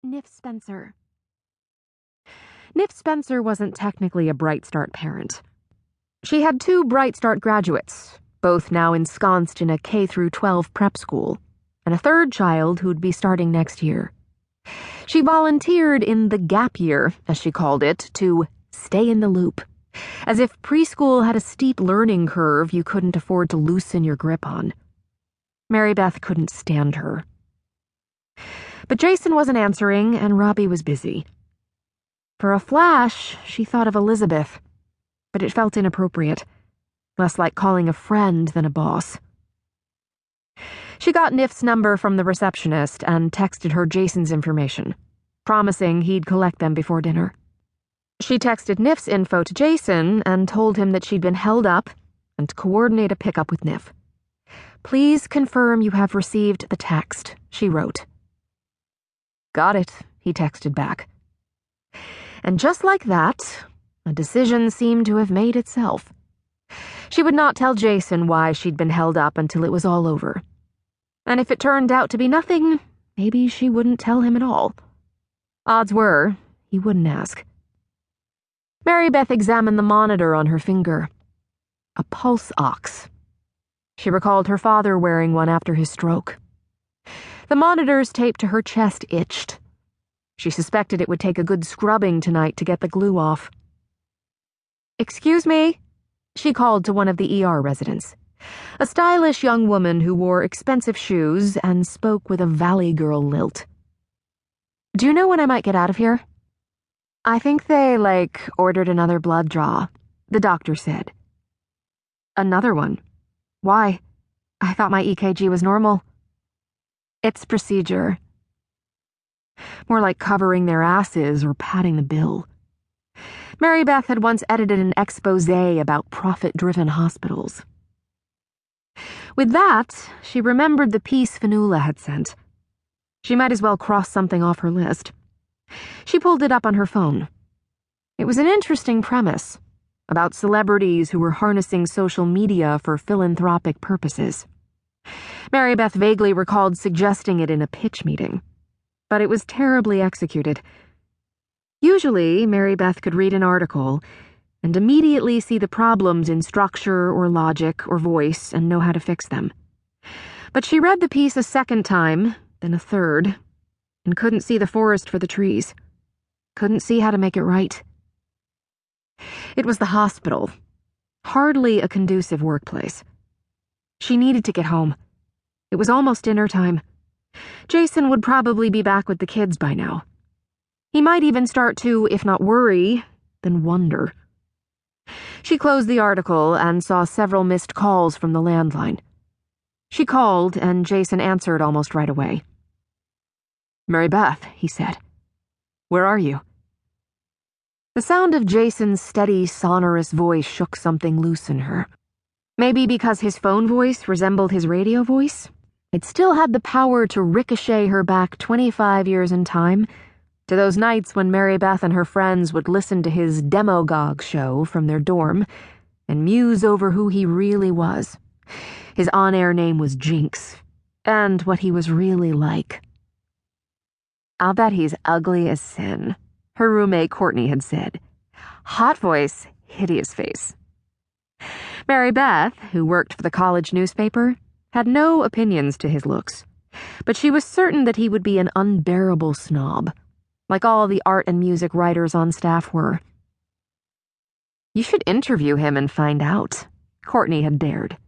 Nif Spencer. Nif Spencer wasn't technically a Bright Start parent. She had 2 Bright Start graduates, both now ensconced in a K-12 prep school, and a 3rd child who'd be starting next year. She volunteered in the gap year, as she called it, to stay in the loop, as if preschool had a steep learning curve you couldn't afford to loosen your grip on. Maribeth couldn't stand her. But Jason wasn't answering, and Robbie was busy. For a flash, she thought of Elizabeth, but it felt inappropriate, less like calling a friend than a boss. She got Nif's number from the receptionist and texted her Jason's information, promising he'd collect them before dinner. She texted Nif's info to Jason and told him that she'd been held up and to coordinate a pickup with Nif. "Please confirm you have received the text," she wrote. "Got it," he texted back. And just like that, a decision seemed to have made itself. She would not tell Jason why she'd been held up until it was all over. And if it turned out to be nothing, maybe she wouldn't tell him at all. Odds were, he wouldn't ask. Maribeth examined the monitor on her finger. A pulse ox. She recalled her father wearing one after his stroke. The monitors taped to her chest itched. She suspected it would take a good scrubbing tonight to get the glue off. "Excuse me," she called to one of the ER residents, a stylish young woman who wore expensive shoes and spoke with a Valley Girl lilt. "Do you know when I might get out of here?" "I think they, ordered another blood draw," the doctor said. "Another one? Why? I thought my EKG was normal." "It's procedure." More like covering their asses or padding the bill. Maribeth had once edited an exposé about profit-driven hospitals. With that, she remembered the piece Fanula had sent. She might as well cross something off her list. She pulled it up on her phone. It was an interesting premise, about celebrities who were harnessing social media for philanthropic purposes. Maribeth vaguely recalled suggesting it in a pitch meeting, but it was terribly executed. Usually, Maribeth could read an article and immediately see the problems in structure or logic or voice and know how to fix them. But she read the piece a second time, then a third, and couldn't see the forest for the trees. Couldn't see how to make it right. It was the hospital. Hardly a conducive workplace. She needed to get home. It was almost dinner time. Jason would probably be back with the kids by now. He might even start to, if not worry, then wonder. She closed the article and saw several missed calls from the landline. She called, and Jason answered almost right away. "Maribeth," he said. "Where are you?" The sound of Jason's steady, sonorous voice shook something loose in her. Maybe because his phone voice resembled his radio voice? It still had the power to ricochet her back 25 years in time, to those nights when Maribeth and her friends would listen to his demagogue show from their dorm and muse over who he really was. His on-air name was Jinx, and what he was really like. "I'll bet he's ugly as sin," her roommate Courtney had said. "Hot voice, hideous face." Maribeth, who worked for the college newspaper, had no opinions to his looks, but she was certain that he would be an unbearable snob, like all the art and music writers on staff were. "You should interview him and find out," Courtney had dared.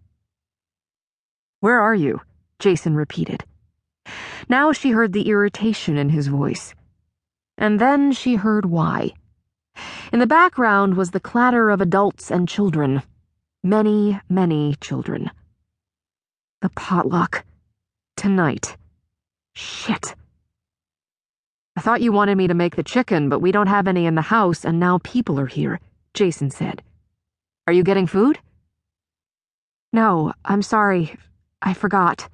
"Where are you?" Jason repeated. Now she heard the irritation in his voice. And then she heard why. In the background was the clatter of adults and children. Many, many children. The potluck. Tonight. Shit. "I thought you wanted me to make the chicken, but we don't have any in the house, and now people are here," Jason said. "Are you getting food?" "No, I'm sorry. I forgot."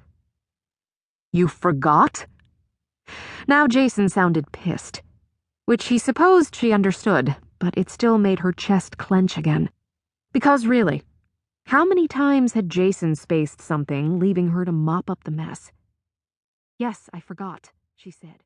"You forgot?" Now Jason sounded pissed, which he supposed she understood, but it still made her chest clench again. Because really, how many times had Jason spaced something, leaving her to mop up the mess? "Yes, I forgot," she said.